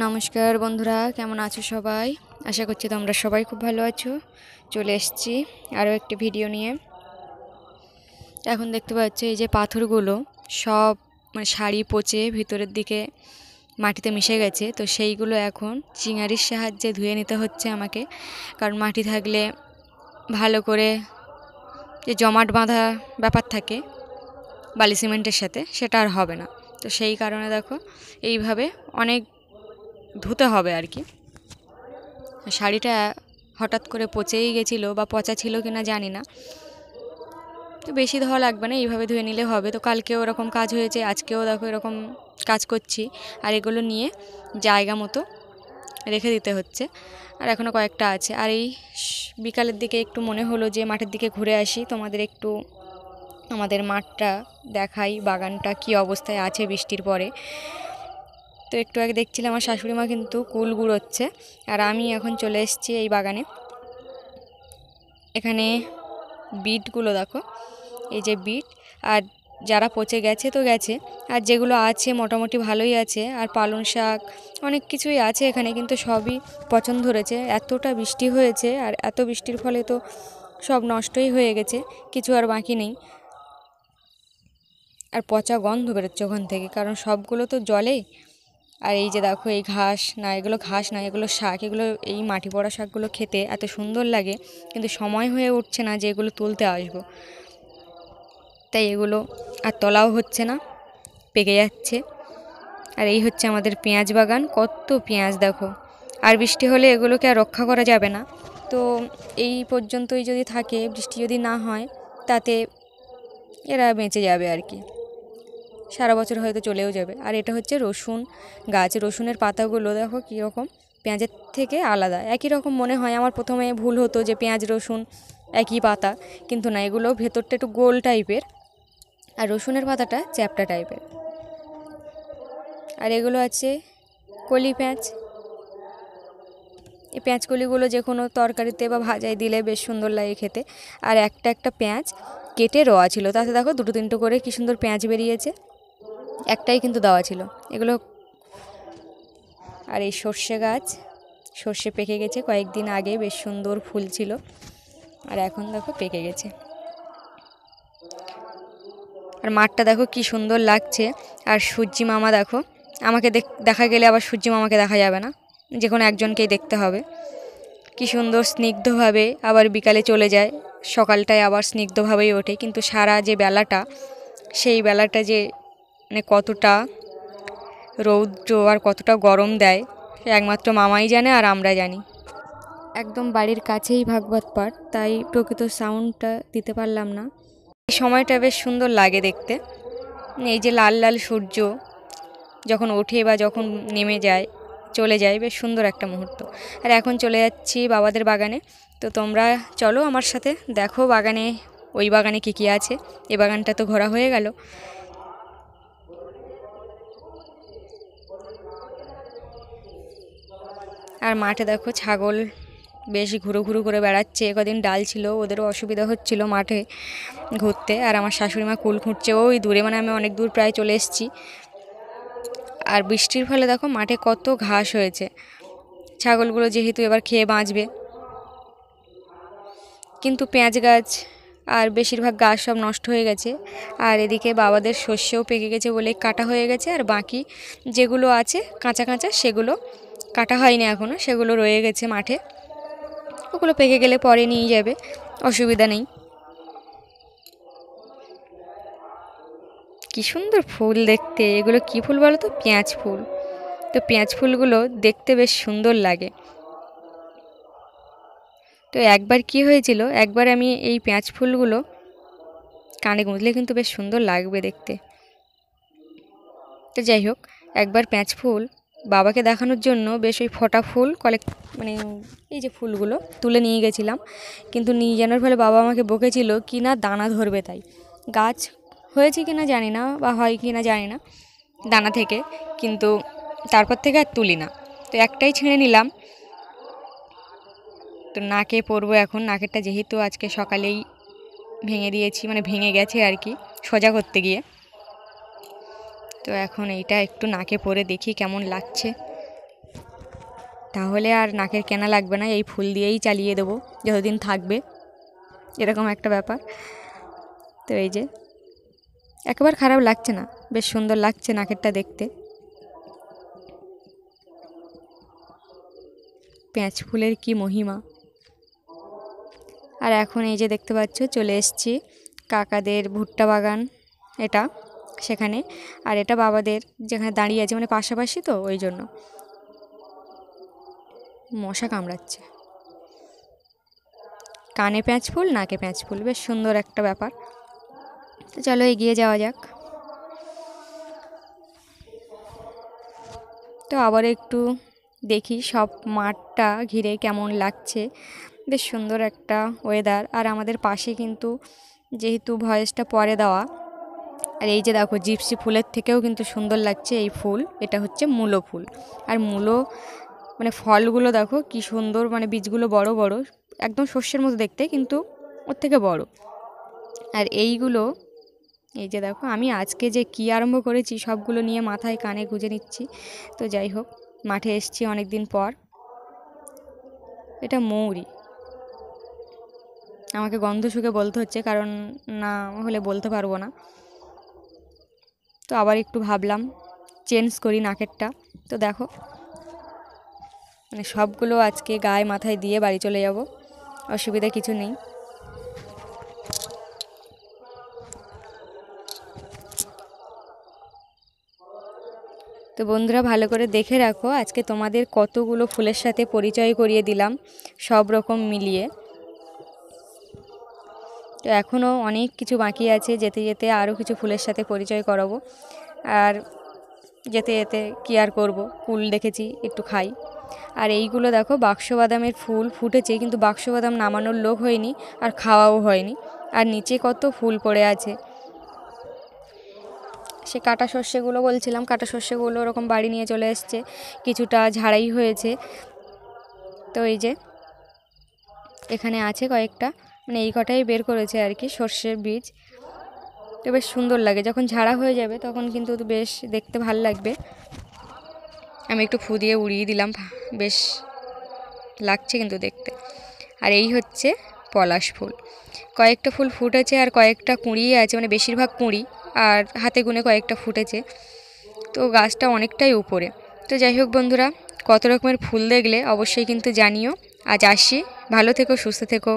নমস্কার বন্ধুরা, কেমন আছো সবাই? আশা করছি তোমরা সবাই খুব ভালো আছো। চলে এসেছি আরও একটি ভিডিও নিয়ে। এখন দেখতে পাচ্ছ এই যে পাথরগুলো সব শাড়ি পচে ভিতরের দিকে মাটিতে মিশে গেছে। তো সেইগুলো এখন চিঙারির সাহায্যে ধুয়ে নিতে হচ্ছে আমাকে, কারণ মাটি থাকলে ভালো করে যে জমাট বাঁধা ব্যাপার থাকে বালি সিমেন্টের সাথে, সেটা আর হবে না। তো সেই কারণে দেখো এইভাবে অনেক ধুতে হবে আর কি। শাড়িটা হঠাৎ করে পচেই গেছিলো, বা পচা ছিল কিনা জানি না। তো বেশি ধোয়া লাগবে না, এইভাবে ধুয়ে নিলে হবে। তো কালকেও ওরকম কাজ হয়েছে, আজকেও দেখো এরকম কাজ করছি। আর এগুলো নিয়ে জায়গা মতো রেখে দিতে হচ্ছে। আর এখনও কয়েকটা আছে। আর এই বিকালের দিকে একটু মনে হলো যে মাঠের দিকে ঘুরে আসি, তোমাদের একটু আমাদের মাঠটা দেখাই, বাগানটা কি অবস্থায় আছে বৃষ্টির পরে। তো একটু আগে দেখছিলাম আমার শাশুড়ি মা কিন্তু কুল গুঁড়োচ্ছে, আর আমি এখন চলে এসেছি এই বাগানে। এখানে বিটগুলো দেখো, এই যে বিট, আর যারা পচে গেছে তো গেছে, আর যেগুলো আছে মোটামুটি ভালোই আছে। আর পালং শাক অনেক কিছুই আছে এখানে, কিন্তু সবই পচন ধরেছে। এতটা বৃষ্টি হয়েছে, আর এত বৃষ্টির ফলে তো সব নষ্টই হয়ে গেছে, কিছু আর বাকি নেই। আর পচা গন্ধ বেরোচ্ছে ওখান থেকে, কারণ সবগুলো তো জলেই। আর এই যে দেখো এই ঘাস না, এগুলো ঘাস না, এগুলো শাক। এগুলো এই মাটি পড়া শাকগুলো খেতে এত সুন্দর লাগে, কিন্তু সময় হয়ে উঠছে না যে এগুলো তুলতে আসবো। তাই এগুলো আর তোলাও হচ্ছে না, পেকে যাচ্ছে। আর এই হচ্ছে আমাদের পেঁয়াজ বাগান, কত পেঁয়াজ দেখো। আর বৃষ্টি হলে এগুলোকে আর রক্ষা করা যাবে না। তো এই পর্যন্তই যদি থাকে, বৃষ্টি যদি না হয়, তাতে এরা বেঁচে যাবে আর কি, সারা বছর হয়তো চলেও যাবে। আর এটা হচ্ছে রসুন গাছ। রসুনের পাতাগুলো দেখো কীরকম পেঁয়াজের থেকে আলাদা। একই রকম মনে হয় আমার, প্রথমে ভুল হতো যে পেঁয়াজ রসুন একই পাতা, কিন্তু না, এগুলো ভেতরটা একটু গোল টাইপের, আর রসুনের পাতাটা চ্যাপ্টা টাইপের। আর এগুলো আছে কলি পেঁয়াজ। এই পেঁয়াজকলিগুলো যে কোনো তরকারিতে বা ভাজায় দিলে বেশ সুন্দর লাগে খেতে। আর একটা একটা পেঁয়াজ কেটে রোয়া ছিল, তাতে দেখো দুটো তিনটে করে কী সুন্দর পেঁয়াজ বেরিয়েছে, একটাই কিন্তু দেওয়া ছিল এগুলো। আর এই সর্ষে গাছ, সর্ষে পেকে গেছে কয়েকদিন আগে, বেশ সুন্দর ফুল ছিল, আর এখন দেখো পেকে গেছে। আর মাঠটা দেখো কি সুন্দর লাগছে। আর সূর্যি মামা দেখো, আমাকে দেখা গেলে আবার সূর্যি মামাকে দেখা যাবে না, যে কোনো একজনকেই দেখতে হবে। কি সুন্দর স্নিগ্ধভাবে আবার বিকালে চলে যায়, সকালটায় আবার স্নিগ্ধভাবেই ওঠে। কিন্তু সারা যে বেলাটা, সেই বেলাটা যে কতটা রৌদ্র আর কতটা গরম দেয়, একমাত্র মামাই জানে আর আমরা জানি। একদম বাড়ির কাছেই ভাগবত পাঠ, তাই প্রকৃত সাউন্ডটা দিতে পারলাম না। এই সময়টা বেশ সুন্দর লাগে দেখতে। এই যে লাল লাল সূর্য যখন ওঠে বা যখন নেমে যায়, চলে যায়, বেশ সুন্দর একটা মুহূর্ত। আর এখন চলে যাচ্ছি বাবাদের বাগানে। তো তোমরা চলো আমার সাথে, দেখো বাগানে, ওই বাগানে কী কী আছে। এই বাগানটা তো ঘোরা হয়ে গেল। আর মাঠে দেখো ছাগল বেশ ঘুরো ঘুরো করে বেড়াচ্ছে। কদিন ডাল ছিল, ওদেরও অসুবিধা হচ্ছিল মাঠে ঘুরতে। আর আমার শাশুড়ি মা কুল খুঁটছে ওই দূরে, মানে আমি অনেক দূর প্রায় চলে এসেছি। আর বৃষ্টির ফলে দেখো মাঠে কত ঘাস হয়েছে, ছাগলগুলো যেহেতু এবার খেয়ে বাঁচবে। কিন্তু পেঁয়াজ গাছ আর বেশিরভাগ গাছ সব নষ্ট হয়ে গেছে। আর এদিকে বাবাদের শস্যও পেকে গেছে বলে কাটা হয়ে গেছে, আর বাকি যেগুলো আছে কাঁচা কাঁচা সেগুলো কাটা হয়নি এখনও, সেগুলো রয়ে গেছে মাঠে। ওগুলো পেকে গেলে পরে নিয়ে যাবে, অসুবিধা নেই। কি সুন্দর ফুল দেখতে, এগুলো কি ফুল বলো তো? পেঁয়াজ ফুল। তো পেঁয়াজ ফুলগুলো দেখতে বেশ সুন্দর লাগে। তো একবার কি হয়েছিল, একবার আমি এই পেঁয়াজ ফুলগুলো কানে গুঁজলে কিন্তু বেশ সুন্দর লাগবে দেখতে। তো যাই হোক, একবার পেঁয়াজ ফুল বাবাকে দেখানোর জন্য বেশ ওই ফটা ফুল মানে এই যে ফুলগুলো তুলে নিয়ে গেছিলাম। কিন্তু নিয়ে যাওয়ার ফলে বাবা আমাকে বকেছিল কি না দানা ধরবে, তাই গাছ হয়েছে কি না জানি না, বা হয় কি না জানি না দানা থেকে, কিন্তু তারপর থেকে আর তুলি না। তো একটাই ছিঁড়ে নিলাম। তো নাকে পরবো এখন, নাকেরটা যেহেতু আজকে সকালেই ভেঙে দিয়েছি, মানে ভেঙে গেছে আর কি সোজা করতে গিয়ে। তো এখন এইটা একটু নাকে পরে দেখি কেমন লাগছে। তাহলে আর নাকের কেনা লাগবে না, এই ফুল দিয়েই চালিয়ে দেবো যতদিন থাকবে, এরকম একটা ব্যাপার। তো এই যে একেবারে খারাপ লাগছে না, বেশ সুন্দর লাগছে নাকেরটা দেখতে। পেঁয়াজ ফুলের কি মহিমা। আর এখন এই যে দেখতে পাচ্ছ চলে এসেছি কাকাদের ভুট্টা বাগান, এটা সেখানে, আর এটা বাবাদের যেখানে দাঁড়িয়ে আছে, মানে পাশাপাশি তো ওই জন্য। মশা কামড়াচ্ছে। কানে পেঁয়াজ ফুল, নাকে পেঁয়াজ ফুল, বেশ সুন্দর একটা ব্যাপার। তো চলো এগিয়ে যাওয়া যাক। তো আবার একটু দেখি সব মাঠটা ঘিরে কেমন লাগছে, বেশ সুন্দর একটা ওয়েদার। আর আমাদের পাশে কিন্তু যেহেতু ভয়েসটা পরে দেওয়া, আর এই যে দেখো জিপসি ফুলের থেকেও কিন্তু সুন্দর লাগছে এই ফুল, এটা হচ্ছে মূলো ফুল। আর মূলো মানে ফলগুলো দেখো কি সুন্দর, মানে বীজগুলো বড় বড়, একদম শস্যের মতো দেখতে, কিন্তু ওর থেকে বড়। আর এইগুলো এই যে দেখো, আমি আজকে যে কি আরম্ভ করেছি সবগুলো নিয়ে মাথায় কানে গুঁজে নিচ্ছি। তো যাই হোক, মাঠে এসেছি অনেক দিন পর। এটা মৌরি, আমাকে গন্ধ শুকে বলতে হচ্ছে, কারণ না হলে বলতে পারবো না। তো আবার একটু ভাবলাম চেঞ্জ করি নাকেরটা। তো দেখো মানে সবগুলো আজকে গায়ে মাথায় দিয়ে বাড়ি চলে যাব, অসুবিধা কিছু নেই। তো বন্ধুরা ভালো করে দেখে রাখো, আজকে তোমাদের কতগুলো ফুলের সাথে পরিচয় করিয়ে দিলাম সব রকম মিলিয়ে। তো এখনও অনেক কিছু বাকি আছে, যেতে যেতে আরও কিছু ফুলের সাথে পরিচয় করাবো। আর যেতে যেতে কী আর করবো, কুল দেখেছি একটু খাই। আর এইগুলো দেখো বাক্সবাদামের ফুল ফুটেছে, কিন্তু বাক্সবাদাম নামানোর লোক হয়নি আর খাওয়াও হয়নি। আর নিচে কত ফুল পড়ে আছে। সে কাটা সর্ষেগুলো বলছিলাম, কাটা সর্ষেগুলো ওরকম বাড়ি নিয়ে চলে এসছে, কিছুটা ঝাড়াই হয়েছে। তো এই যে এখানে আছে কয়েকটা, মানে এই কটাই বের করেছে আর কি সর্ষের বীজ। তো বেশ সুন্দর লাগে, যখন ঝাড়া হয়ে যাবে তখন কিন্তু বেশ দেখতে ভাল লাগবে। আমি একটু ফু দিয়ে উড়িয়ে দিলাম, বেশ লাগছে কিন্তু দেখতে। আর এই হচ্ছে পলাশ ফুল, কয়েকটা ফুল ফুটেছে আর কয়েকটা কুঁড়িয়ে আছে, মানে বেশিরভাগ কুঁড়ি, আর হাতে গুনে কয়েকটা ফুটেছে। তো গাছটা অনেকটাই উপরে। তো যাই হোক বন্ধুরা, কত রকমের ফুল দেখলে অবশ্যই কিন্তু জানিও। আজ আসি, ভালো থেকো, সুস্থ থেকো।